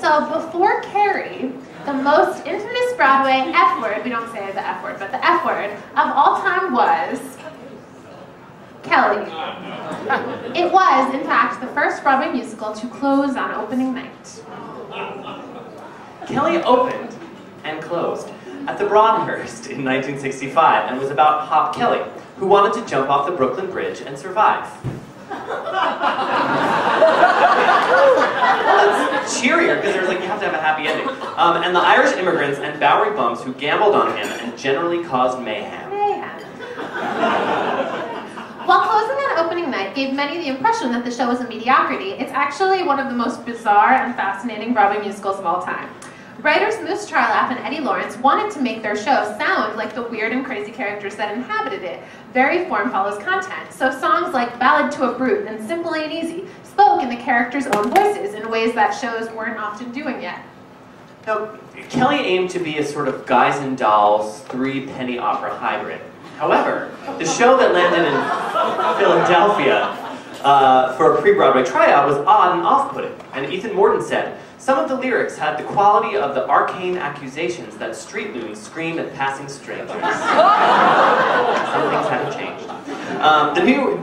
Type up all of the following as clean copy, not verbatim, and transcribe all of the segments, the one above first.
So before Carrie, the most infamous Broadway F word, we don't say the F word, but the F word of all time was Kelly. It was, in fact, the first Broadway musical to close on opening night. Kelly opened and closed at the Broadhurst in 1965 and was about Hop Kelly, who wanted to jump off the Brooklyn Bridge and survive. Well, it's cheerier because there's like you have to have a happy ending. And the Irish immigrants and Bowery bums who gambled on him and generally caused mayhem. While closing on opening night gave many the impression that the show was a mediocrity, it's actually one of the most bizarre and fascinating Broadway musicals of all time. Writers Moose Charlap and Eddie Lawrence wanted to make their show sound like the weird and crazy characters that inhabited it. Very form follows content, so songs like Ballad to a Brute and Simple Ain't Easy spoke in the characters' own voices in ways that shows weren't often doing yet. Now, Kelly aimed to be a sort of Guys and Dolls three-penny opera hybrid. However, the show that landed in Philadelphia for a pre-Broadway tryout was odd and off-putting, and Ethan Morton said, "Some of the lyrics had the quality of the arcane accusations that street loons scream at passing strangers." Some things haven't changed. The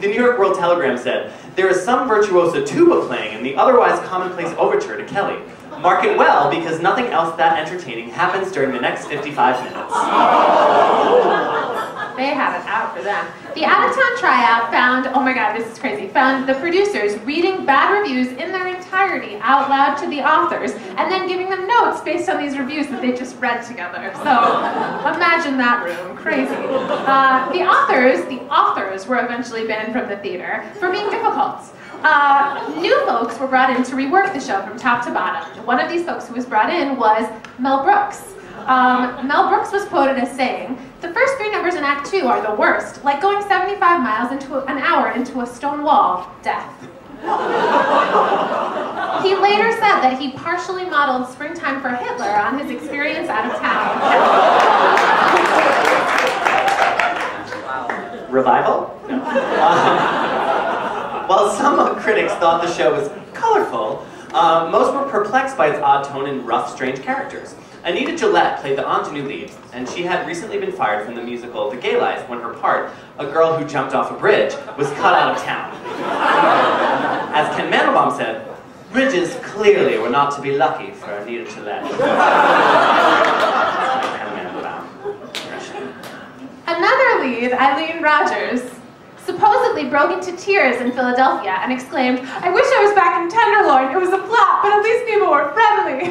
New York World Telegram said, "There is some virtuoso tuba playing in the otherwise commonplace overture to Kelly. Mark it well, because nothing else that entertaining happens during the next 55 minutes. They had it out for them. The out-of-town tryout found, oh my god, this is crazy, found the producers reading bad reviews in their entirety out loud to the authors, and then giving them notes based on these reviews that they just read together. So, imagine that room, crazy. The authors were eventually banned from the theater for being difficult. New folks were brought in to rework the show from top to bottom. One of these folks who was brought in was Mel Brooks. Mel Brooks was quoted as saying, "The first three numbers in Act 2 are the worst, like going 75 miles into an hour into a stone wall, death." He later said that he partially modeled Springtime for Hitler on his experience out of town. Revival? No. While some critics thought the show was colorful, most were perplexed by its odd tone and rough, strange characters. Anita Gillette played the ingenue lead, and she had recently been fired from the musical The Gay Life when her part, a girl who jumped off a bridge, was cut out of town. As Ken Mandelbaum said, "Bridges clearly were not to be lucky for Anita Gillette." Another lead, Eileen Rogers, supposedly broke into tears in Philadelphia and exclaimed, "I wish I was back in Tenderloin. It was a flop, but at least people were friendly."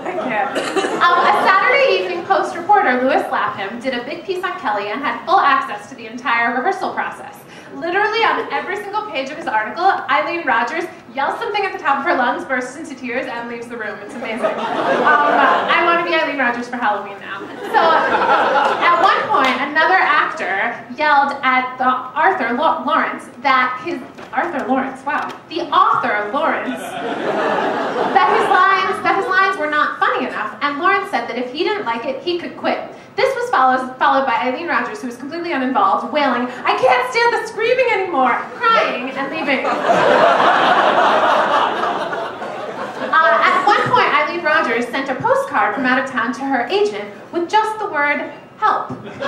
I can't. A Saturday Evening Post reporter, Louis Lapham, did a big piece on Kelly and had full access to the entire rehearsal process. Literally on every single page of his article, Eileen Rogers yells something at the top of her lungs, bursts into tears, and leaves the room. It's amazing. I want to be Eileen Rogers for Halloween now. So, at one point, another actor yelled at the author Lawrence, that his lines were not funny enough, and Lawrence said that if he didn't like it, he could quit. This was followed by Eileen Rogers, who was completely uninvolved, wailing, "I can't stand the screaming anymore," crying and leaving. At one point, Eileen Rogers sent a postcard from out of town to her agent with just the word, "help." Eileen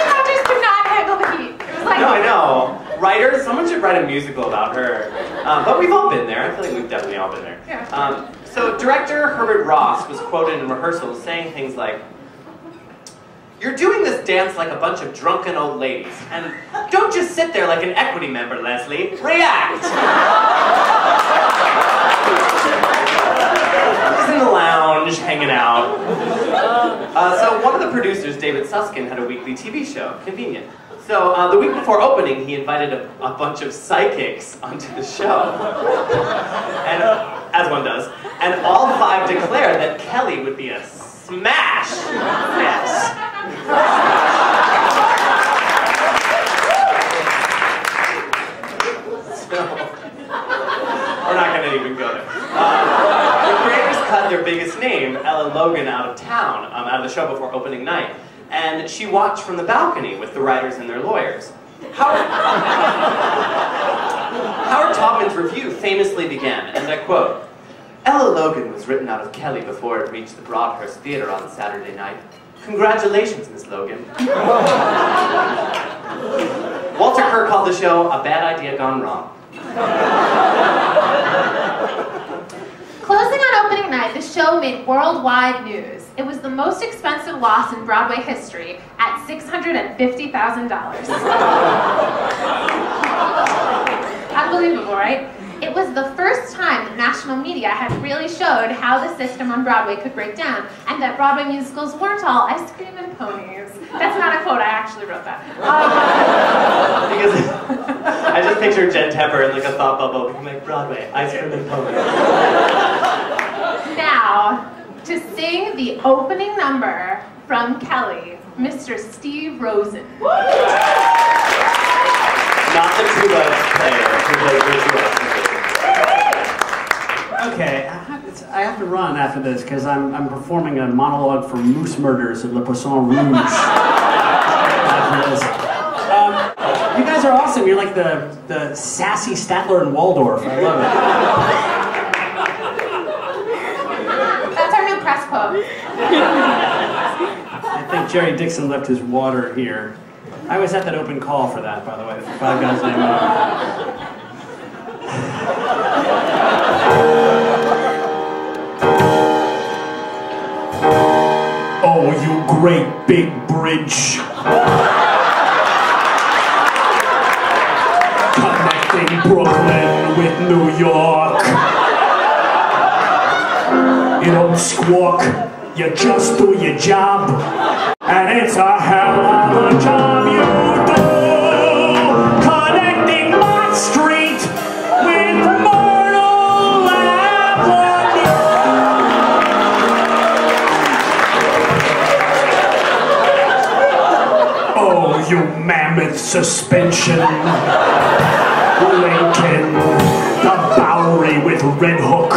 Rogers could not handle the heat. It was like, No, I know. Writers, someone should write a musical about her. But we've all been there. I feel like we've definitely all been there. Yeah. So director Herbert Ross was quoted in rehearsals saying things like, "You're doing this dance like a bunch of drunken old ladies, and don't just sit there like an equity member, Leslie. React!" Just in the lounge, hanging out. So one of the producers, David Susskind, had a weekly TV show, Convenient. So the week before opening, he invited a bunch of psychics onto the show, and as one does, and all five declared that Kelly would be a smash. Yes. So, we're not going to even go there. The creators cut their biggest name, Ella Logan, out of town, out of the show before opening night. And she watched from the balcony with the writers and their lawyers. Howard Taubman's review famously began, and I quote, "Ella Logan was written out of Kelly before it reached the Broadhurst Theater on Saturday night. Congratulations, Miss Logan." Walter Kerr called the show a bad idea gone wrong. Closing on opening night, the show made worldwide news. It was the most expensive loss in Broadway history at $650,000. Unbelievable, right? It was the first time that national media had really showed how the system on Broadway could break down, and that Broadway musicals weren't all ice cream and ponies. That's not a quote, I actually wrote that. Because I just picture Jen Tepper in like a thought bubble being like, Broadway, ice cream and ponies. Now, to sing the opening number from Kelly, Mr. Steve Rosen. Not the tuba player who plays virtuoso. Okay, I have to run after this because I'm performing a monologue for Moose Murders at Le Poisson Rouge after this. You guys are awesome. You're like the sassy Statler and Waldorf. I love it. That's our new press pose. I think Jerry Dixon left his water here. I was at that open call for that, by the way, for Five Guys Named Moe. Oh, you great big bridge. Connecting Brooklyn with New York. You don't squawk, you just do your job. And it's a hell of a job you do. Connecting my street with Myrtle Avenue. Oh, you mammoth suspension. Lincoln, the Bowery with Red Hook.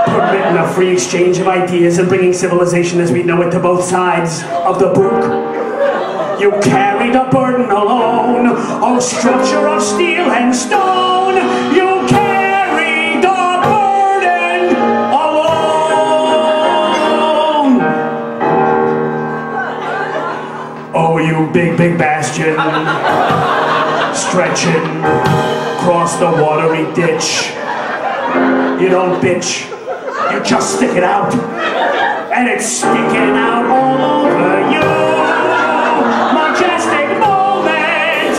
Permitting a free exchange of ideas and bringing civilization as we know it to both sides of the brook. You carried a burden alone, oh structure of steel and stone. You carried a burden alone. Oh, you big, big bastion, stretching across the watery ditch. You don't bitch. You just stick it out, and it's sticking out all over you. Majestic moment,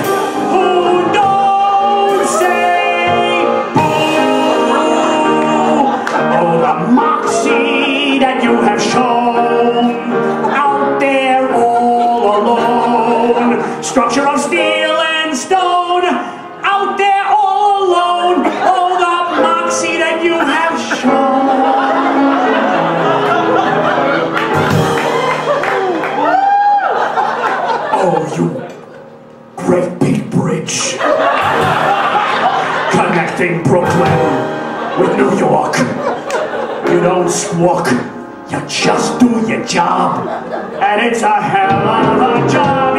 who don't say boo. Oh, the moxie that you have shown, out there all alone. Structure of steel and stone, out there all alone. Oh, the moxie that you have shown. Oh, you great big bridge. Connecting Brooklyn with New York. You don't squawk, you just do your job. And it's a hell of a job.